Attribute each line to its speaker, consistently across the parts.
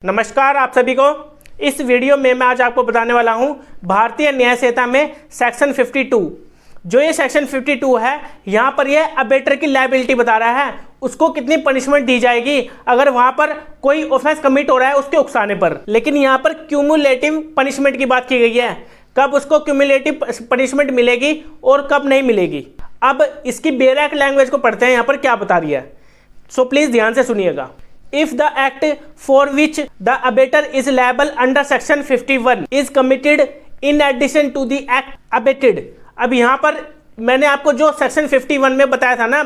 Speaker 1: नमस्कार आप सभी को। इस वीडियो में मैं आज आपको बताने वाला हूं भारतीय न्याय संहिता में सेक्शन 52। जो ये सेक्शन 52 है, यहाँ पर ये अबेटर की लायबिलिटी बता रहा है, उसको कितनी पनिशमेंट दी जाएगी अगर वहां पर कोई ऑफेंस कमिट हो रहा है उसके उकसाने पर। लेकिन यहाँ पर क्यूमुलेटिव पनिशमेंट की बात की गई है, कब उसको क्यूमुलेटिव पनिशमेंट मिलेगी और कब नहीं मिलेगी। अब इसकी बेरैक लैंग्वेज को पढ़ते हैं, यहाँ पर क्या बता रही है, सो प्लीज ध्यान से सुनिएगा। If the act for which the abater is liable under section 51 is committed in addition to the act abated। अब यहाँ पर मैंने आपको जो सेक्शन 51 में बताया था ना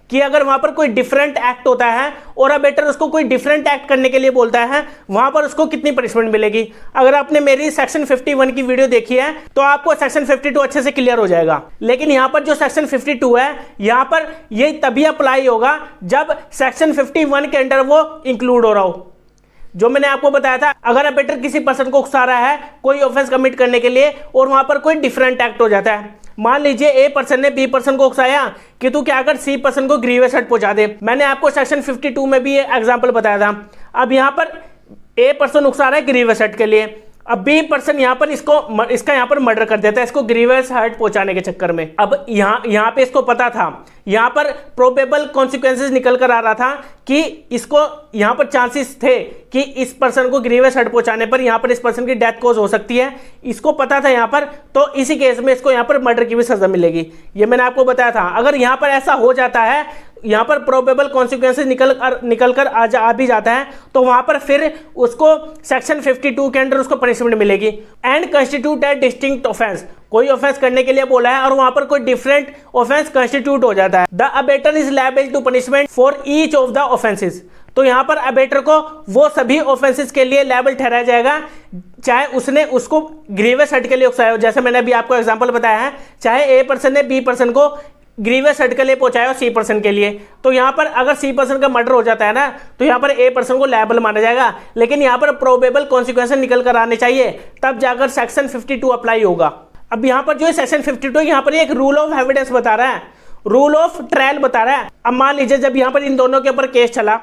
Speaker 1: कि अगर वहां पर कोई डिफरेंट एक्ट होता है और अबेटर उसको कोई डिफरेंट एक्ट करने के लिए बोलता है, वहां पर उसको कितनी पनिशमेंट मिलेगी। अगर आपने मेरी सेक्शन 51 की वीडियो देखी है तो आपको सेक्शन 52 अच्छे से क्लियर हो जाएगा। लेकिन यहाँ पर जो सेक्शन 52 है, यहाँ पर ये तभी अप्लाई होगा जब सेक्शन 51 के अंडर वो इंक्लूड हो रहा हो। जो मैंने आपको बताया था, अगर अबेटर किसी पर्सन को उकसा रहा है कोई ऑफेंस कमिट करने के लिए और वहां पर कोई डिफरेंट एक्ट हो जाता है, मान लीजिए ए पर्सन ने बी पर्सन को उकसाया कि तू क्या कर सी पर्सन को ग्रीवियस हर्ट पहुंचा दे। मैंने आपको सेक्शन 52 में भी ये एग्जांपल बताया था। अब यहाँ पर ए पर्सन उकसा रहा है ग्रीवियस हर्ट के लिए, अब बी पर्सन यहाँ पर इसका यहाँ पर मर्डर कर देता है इसको ग्रीवियस हर्ट पहुंचाने के चक्कर में। अब यहाँ पे इसको पता था, यहाँ पर प्रोबेबल कॉन्सिक्वेंसेस निकल कर आ रहा था कि इसको यहाँ पर चांसेस थे कि इस पर्सन को ग्रीवियस हर्ट पहुंचाने पर यहाँ पर इस पर्सन की डेथ कॉज हो सकती है, इसको पता था यहाँ पर, तो इसी केस में इसको यहाँ पर मर्डर की भी सजा मिलेगी। ये मैंने आपको बताया था। अगर यहाँ पर ऐसा हो जाता है, यहाँ पर प्रोबेबल कॉन्सिक्वेंसेस निकल कर आ भी जाता है, तो वहां पर फिर उसको सेक्शन 52 के अंडर उसको पनिशमेंट मिलेगी। And constitute A distinct offence, कोई ऑफेंस करने के लिए बोला है और वहां पर कोई डिफरेंट ऑफेंस कंस्टिट्यूट हो जाता है। The abettor is liable to punishment for each of the offences. तो यहाँ पर अबेटर को वो सभी ऑफेंसेस के लिए लायबल ठहराया जाएगा, चाहे उसने उसको ग्रीवियस हर्ट के लिए उकसाया हो। जैसे मैंने अभी आपको एग्जांपल बताया है, चाहे ए पर्सन ने बी पर्सन को ग्रीवियस हर्ट के लिए पहुंचाया सी पर्सन के लिए, तो यहाँ पर अगर सी पर्सन का मर्डर हो जाता है ना, तो यहाँ पर ए पर्सन को लायबल माना जाएगा। लेकिन यहाँ पर प्रोबेबल कॉन्सिक्वेंसेस निकल कर आने चाहिए, तब जाकर सेक्शन 52 अप्लाई होगा। अब यहाँ पर जो है सेक्शन 52 यहाँ पर एक रूल ऑफ एविडेंस बता रहा है, रूल ऑफ ट्रायल बता रहा है। अब मान लीजिए जब यहाँ पर इन दोनों के ऊपर केस चला,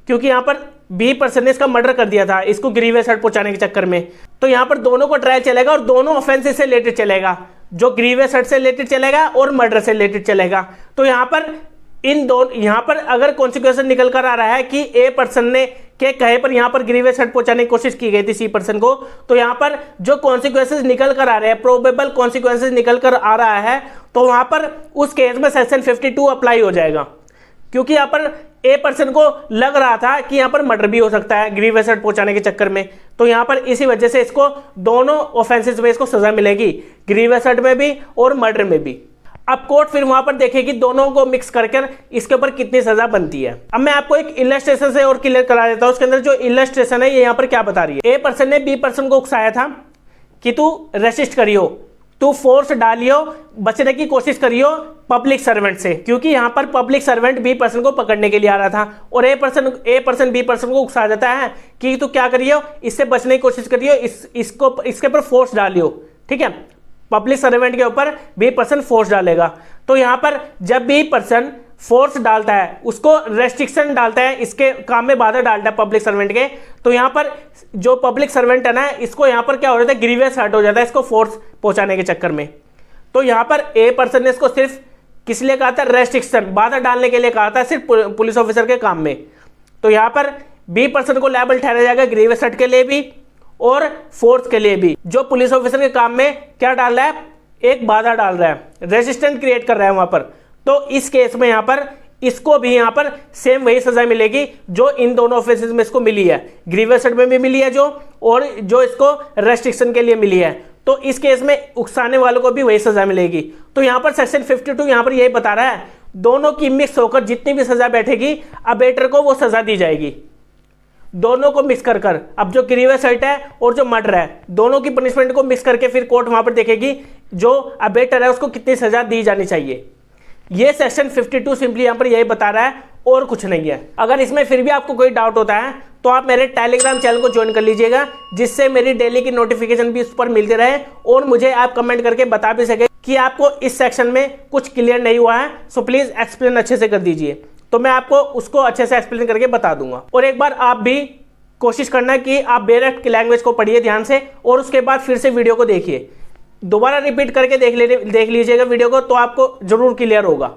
Speaker 1: क्योंकि यहाँ पर बी पर्सन ने इसका मर्डर कर दिया था इसको ग्रीवियस हर्ट पहुंचाने के चक्कर में, तो यहाँ पर दोनों को ट्रायल चलेगा और दोनों ऑफेंसेस से रिलेटेड चलेगा, जो ग्रीवियस हर्ट से रिलेटेड चलेगा और मर्डर से रिलेटेड चलेगा। तो यहाँ पर इन दोनों, यहाँ पर अगर कॉन्सिक्वेंस निकल कर आ रहा है कि ए पर्सन ने के कहे पर यहाँ पर ग्रीवियस हर्ट पहुंचाने की कोशिश की गई थी सी पर्सन को, तो यहाँ पर जो कॉन्सिक्वेंसेस निकल कर आ रहे हैं, प्रोबेबल कॉन्सिक्वेंसेस निकल कर आ रहा है, तो वहां पर उस केस में सेक्शन 52 अप्लाई हो जाएगा। क्योंकि यहाँ पर ए पर्सन को लग रहा था कि यहाँ पर मर्डर भी हो सकता है ग्रीवियस हर्ट पहुंचाने के चक्कर में, तो यहाँ पर इसी वजह से इसको दोनों ऑफेंसेस में इसको सजा मिलेगी, ग्रीवियस हर्ट में भी और मर्डर में भी। अब कोर्ट फिर वहां पर देखेगी दोनों को मिक्स करके इसके ऊपर कितनी सजा बनती है। अब मैं आपको एक इलस्ट्रेशन से और क्लियर करा देता हूं। उसके अंदर जो इलस्ट्रेशन है ये यहाँ पर क्या बता रही है, ए पर्सन ने बी पर्सन को उकसाया था कि तू रेसिस्ट करियो, तू फोर्स डालियो, बचने की कोशिश करियो पब्लिक सर्वेंट से, क्योंकि यहाँ पर पब्लिक सर्वेंट बी पर्सन को पकड़ने के लिए आ रहा था और ए पर्सन बी पर्सन को उकसा देता है कि तू क्या करियो, इससे बचने की कोशिश करियो, इसके ऊपर फोर्स डालियो। ठीक है, पब्लिक सर्वेंट के ऊपर बी पर्सन फोर्स डालेगा। तो यहाँ पर जब बी पर्सन फोर्स डालता है, उसको रेस्ट्रिक्शन डालता है, इसके काम में बाधा डालता है पब्लिक सर्वेंट के, तो यहाँ पर जो पब्लिक सर्वेंट है ना, इसको यहाँ पर क्या हो जाता है, ग्रीवियस हर्ट हो जाता है इसको फोर्स पहुंचाने के चक्कर में। तो यहाँ पर ए पर्सन ने इसको सिर्फ किस लिए कहा था, रेस्ट्रिक्शन, बाधा डालने के लिए कहा था, सिर्फ पुलिस ऑफिसर के काम में। तो यहाँ पर बी पर्सन को लायबल ठहराया जाएगा ग्रीवियस हर्ट के लिए भी और फोर्स के लिए भी। जो पुलिस ऑफिसर के काम में क्या डाल रहा है, एक बाधा डाल रहा है, रेजिस्टेंस क्रिएट कर रहा है वहां पर, तो इस केस में यहाँ पर इसको भी यहाँ पर सेम वही सजा मिलेगी जो इन दोनों ऑफेंसेस में इसको मिली है, ग्रीवियस हर्ट में भी मिली है जो, और जो इसको रेस्ट्रिक्शन के लिए मिली है। तो इस केस में उकसाने वालों को भी वही सजा मिलेगी। तो यहाँ पर सेक्शन 52 यहाँ पर यही बता रहा है, दोनों की मिक्स होकर जितनी भी सजा बैठेगी अबेटर को वो सजा दी जाएगी, दोनों को मिक्स कर कर। अब जो ग्रीवियस हर्ट है और जो मर्डर है, दोनों की पनिशमेंट को मिक्स करके फिर कोर्ट वहां पर देखेगी जो अबेटर है उसको कितनी सजा दी जानी चाहिए। ये सेक्शन 52 सिंपली यहाँ पर यही बता रहा है और कुछ नहीं है। अगर इसमें फिर भी आपको कोई डाउट होता है तो आप मेरे टेलीग्राम चैनल को ज्वाइन कर लीजिएगा, जिससे मेरी डेली की नोटिफिकेशन भी उस पर मिलती रहे और मुझे आप कमेंट करके बता भी सके कि आपको इस सेक्शन में कुछ क्लियर नहीं हुआ है। सो प्लीज एक्सप्लेन अच्छे से कर दीजिए, तो मैं आपको उसको अच्छे से एक्सप्लेन करके बता दूंगा। और एक बार आप भी कोशिश करना कि आप बेयर की लैंग्वेज को पढ़िए ध्यान से और उसके बाद फिर से वीडियो को देखिए, दोबारा रिपीट करके देख लीजिएगा वीडियो को, तो आपको जरूर क्लियर होगा।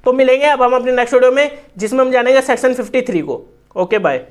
Speaker 1: तो मिलेंगे अब हम अपने नेक्स्ट वीडियो में, जिसमें हम जानेंगे सेक्शन 53 को। Okay bye.